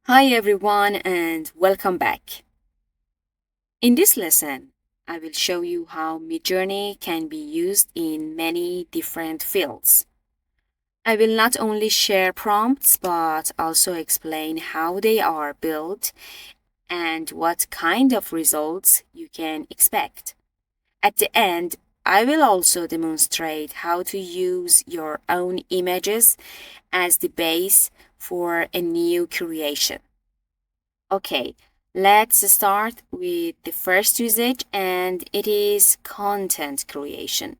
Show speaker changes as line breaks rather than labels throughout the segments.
Hi everyone and welcome back. In this lesson, I will show you how MidJourney can be used in many different fields. I will not only share prompts but also explain how they are built and what kind of results you can expect. At the end, I will also demonstrate how to use your own images as the base for a new creation. Okay, let's start with the first usage, and it is content creation.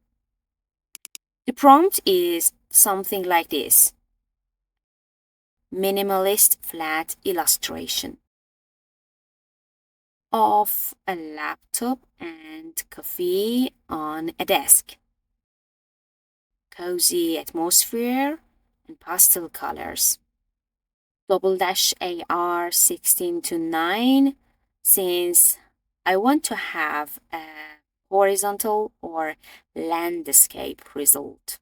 The prompt is something like this: minimalist flat illustration of a laptop and coffee on a desk, cozy atmosphere, and pastel colors. AR 16 to 9, since I want to have a horizontal or landscape result.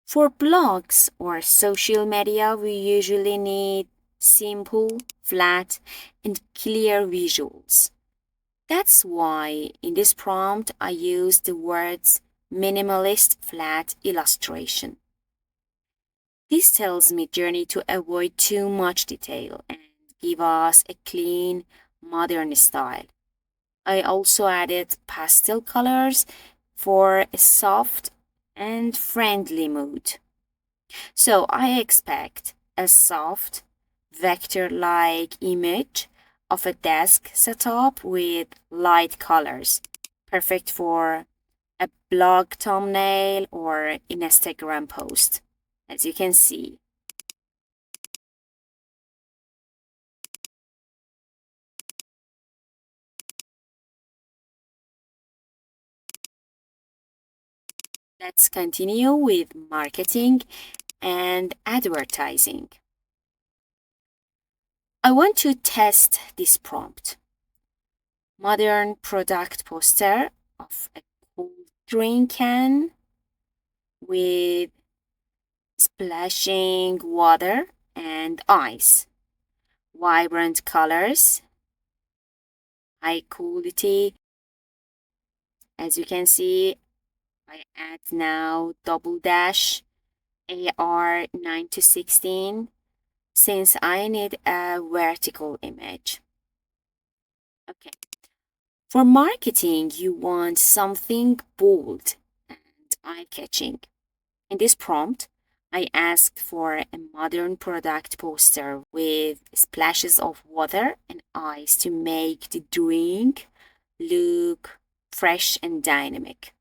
For blogs or social media, we usually need simple, flat, and clear visuals. That's why in this prompt I use the words minimalist flat illustration. This tells MidJourney to avoid too much detail and give us a clean, modern style. I also added pastel colors for a soft and friendly mood. So I expect a soft, vector-like image of a desk setup with light colors, perfect for a blog thumbnail or Instagram post, as you can see. Let's continue with marketing and advertising. I want to test this prompt. Modern product poster of a cold drink can with splashing water and ice, vibrant colors, high quality. As you can see, I add now double dash AR 9 to 16 since I need a vertical image. Okay. For marketing, you want something bold and eye-catching. In this prompt, I asked for a modern product poster with splashes of water and ice to make the drink look fresh and dynamic.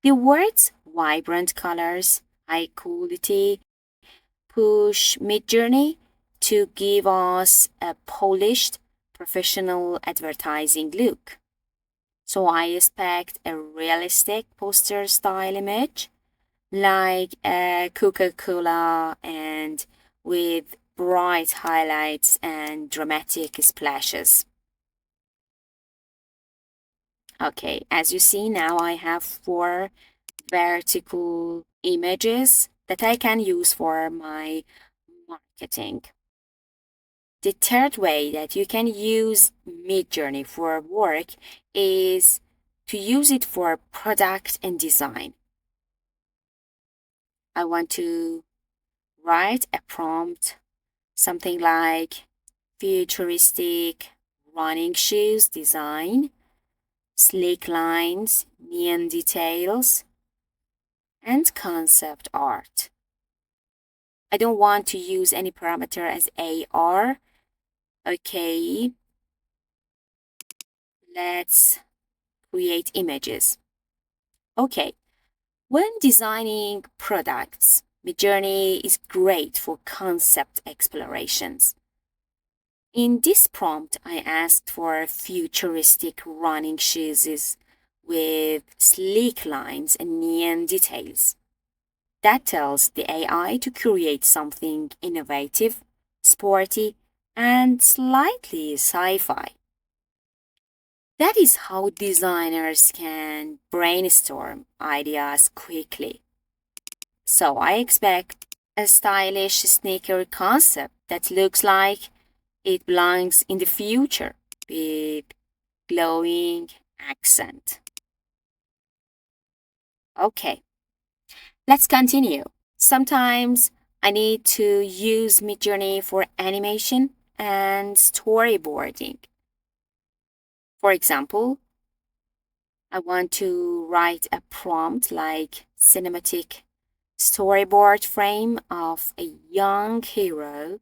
The words vibrant colors, high quality push MidJourney to give us a polished, professional advertising look. So I expect a realistic poster style image like a Coca-Cola and with bright highlights and dramatic splashes. Okay, as you see now I have 4 vertical images that I can use for my marketing. The third way that you can use MidJourney for work is to use it for product and design. I want to write a prompt, something like futuristic running shoes design, sleek lines, neon details, and concept art. I don't want to use any parameter as AR. Okay, let's create images. Okay, when designing products, MidJourney is great for concept explorations. In this prompt, I asked for futuristic running shoes with sleek lines and neon details. That tells the AI to create something innovative, sporty, and slightly sci-fi. That is how designers can brainstorm ideas quickly. So I expect a stylish sneaker concept that looks like It belongs in the future with glowing accent. Okay, let's continue. Sometimes I need to use MidJourney for animation and storyboarding. For example, I want to write a prompt like cinematic storyboard frame of a young hero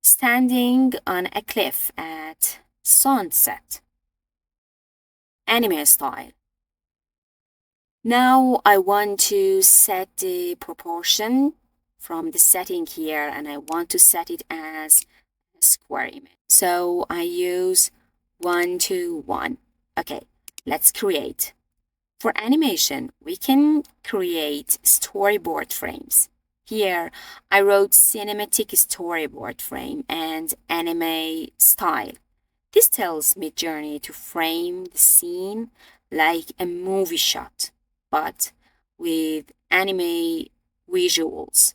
standing on a cliff at sunset. Anime style. Now I want to set the proportion from the setting here, and I want to set it as a square image. So I use 1:1. Okay, let's create. For animation, we can create storyboard frames. Here, I wrote cinematic storyboard frame and anime style. This tells MidJourney to frame the scene like a movie shot, but with anime visuals.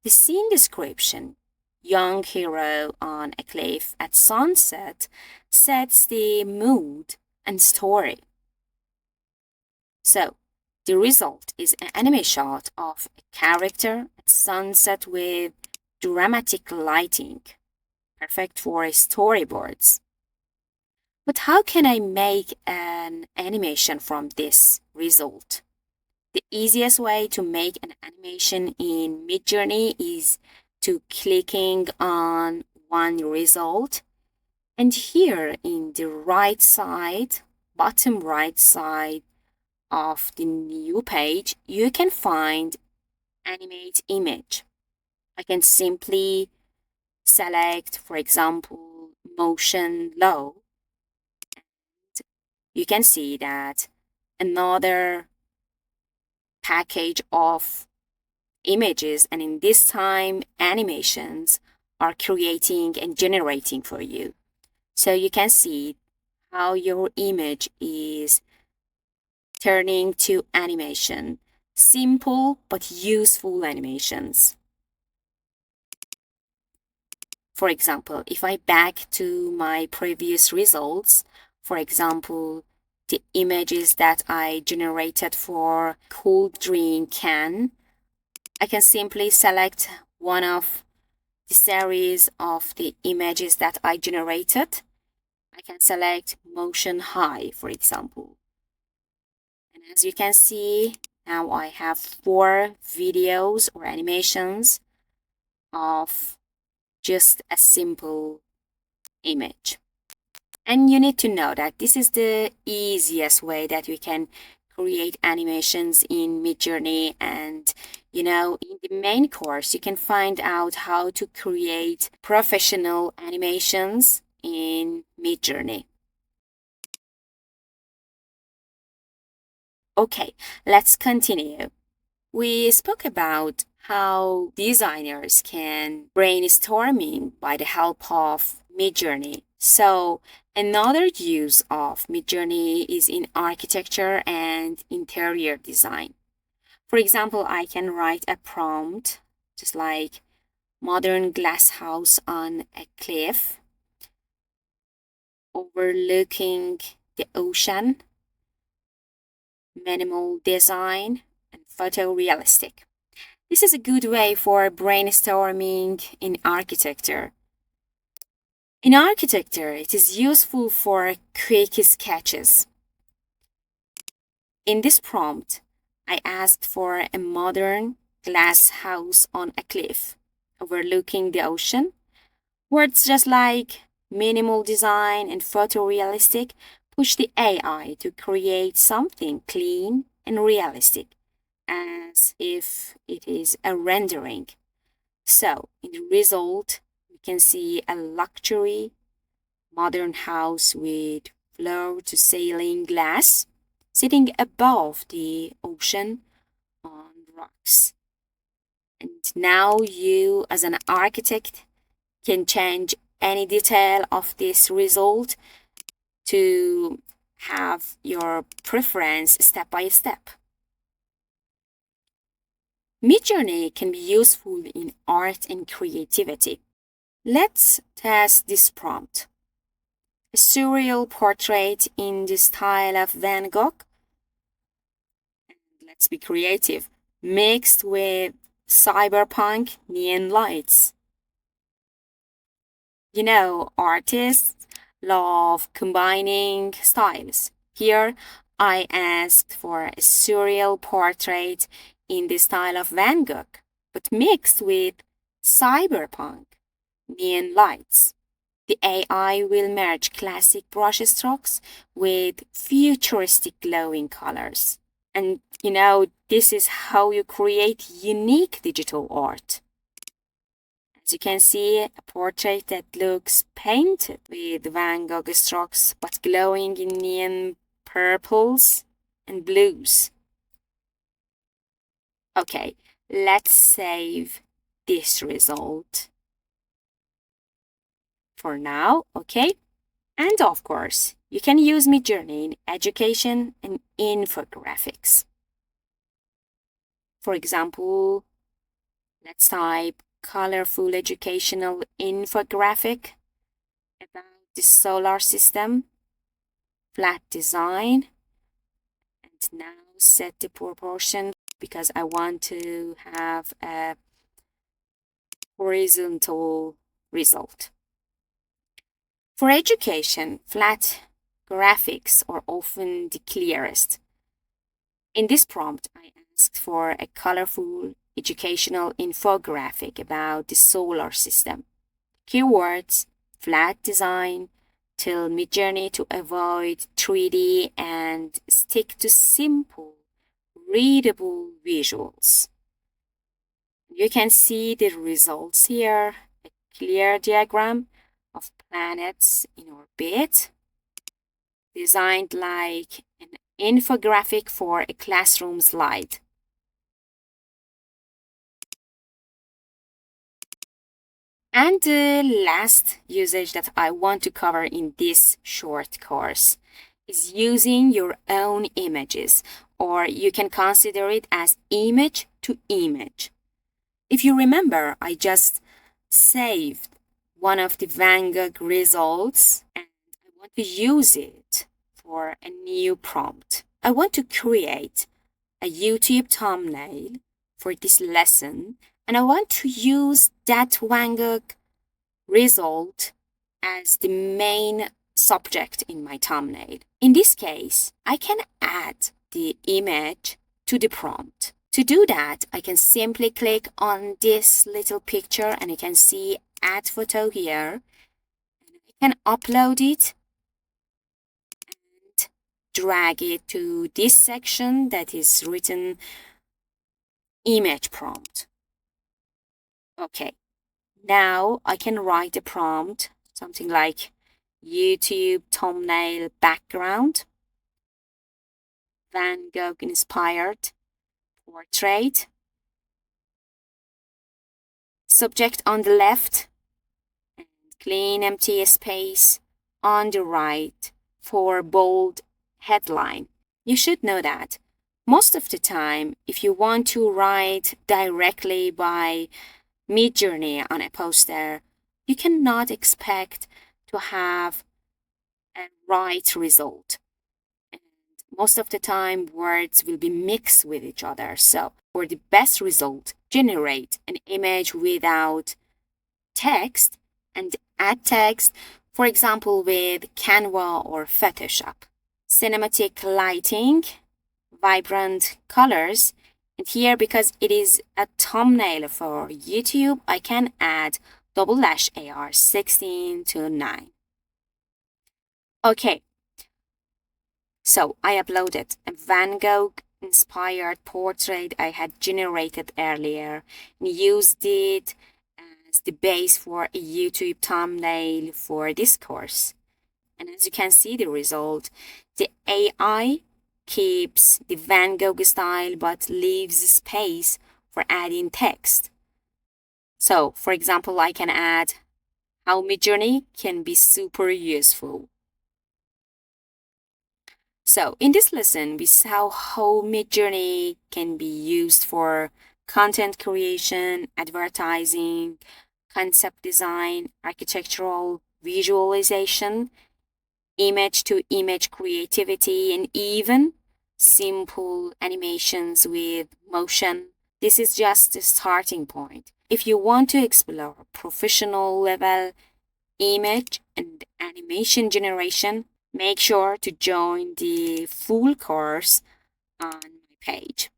The scene description, young hero on a cliff at sunset, sets the mood and story. So, the result is an anime shot of a character at sunset with dramatic lighting, perfect for storyboards. But how can I make an animation from this result? The easiest way to make an animation in MidJourney is to clicking on one result, and here in the right side, bottom right side of the new page, you can find animate image. I can simply select, for example, motion low. You can see that another package of images, and in this time animations are creating and generating for you. So you can see how your image is turning to animation. Simple but useful animations. For example, if I back to my previous results, for example, the images that I generated for cool drink can, I can simply select one of the series of the images that I generated. I can select motion high, for example. And as you can see, now I have 4 videos or animations of just a simple image. And you need to know that this is the easiest way that you can create animations in MidJourney. And in the main course, you can find out how to create professional animations in MidJourney. Okay, let's continue. We spoke about how designers can brainstorming by the help of MidJourney. So another use of MidJourney is in architecture and interior design. For example, I can write a prompt just like modern glass house on a cliff overlooking the ocean, minimal design, and photorealistic. This is a good way for brainstorming in architecture. In architecture, it is useful for quick sketches. In this prompt, I asked for a modern glass house on a cliff overlooking the ocean. Words just like minimal design and photorealistic push the AI to create something clean and realistic, as if it is a rendering. So, in the result, we can see a luxury modern house with floor-to-ceiling glass sitting above the ocean on rocks. And now you, as an architect, can change any detail of this result to have your preference step by step. MidJourney can be useful in art and creativity. Let's test this prompt. A surreal portrait in the style of Van Gogh. Let's be creative. Mixed with cyberpunk neon lights. You know, artists love combining styles. Here, I asked for a surreal portrait in the style of Van Gogh, but mixed with cyberpunk neon lights. The AI will merge classic brushstrokes with futuristic glowing colors. And you know, this is how you create unique digital art. As you can see, a portrait that looks painted with Van Gogh strokes but glowing in neon purples and blues. Okay, let's save this result for now, okay? And of course, you can use MidJourney in education and infographics. For example, let's type colorful educational infographic about the solar system, flat design, and now set the proportion because I want to have a horizontal result. For education, flat graphics are often the clearest. In this prompt, I asked for a colorful educational infographic about the solar system. Keywords, flat design, tell MidJourney to avoid 3D and stick to simple, readable visuals. You can see the results here, a clear diagram of planets in orbit, designed like an infographic for a classroom slide. And the last usage that I want to cover in this short course is using your own images, or you can consider it as image to image. If you remember, I just saved one of the Van Gogh results and I want to use it for a new prompt. I want to create a YouTube thumbnail for this lesson and I want to use that Van Gogh result as the main subject in my thumbnail. In this case, I can add the image to the prompt. To do that, I can simply click on this little picture and you can see add photo here. And I can upload it and drag it to this section that is written image prompt. Okay, now I can write a prompt, something like YouTube thumbnail background, Van Gogh inspired portrait, subject on the left, and clean empty space on the right for bold headline. You should know that most of the time, if you want to write directly by MidJourney on a poster, you cannot expect to have a right result. And most of the time, words will be mixed with each other. So, for the best result, generate an image without text and add text, for example, with Canva or Photoshop. Cinematic lighting, vibrant colors, and here, because it is a thumbnail for YouTube, I can add /AR16 to 9. Okay, so I uploaded a Van Gogh inspired portrait I had generated earlier and used it as the base for a YouTube thumbnail for this course. And as you can see the result, the AI keeps the Van Gogh style but leaves space for adding text. So, for example, I can add how MidJourney can be super useful. So, in this lesson, we saw how MidJourney can be used for content creation, advertising, concept design, architectural visualization, image-to-image creativity, and even simple animations with motion. This is just a starting point. If you want to explore professional level image and animation generation, make sure to join the full course on my page.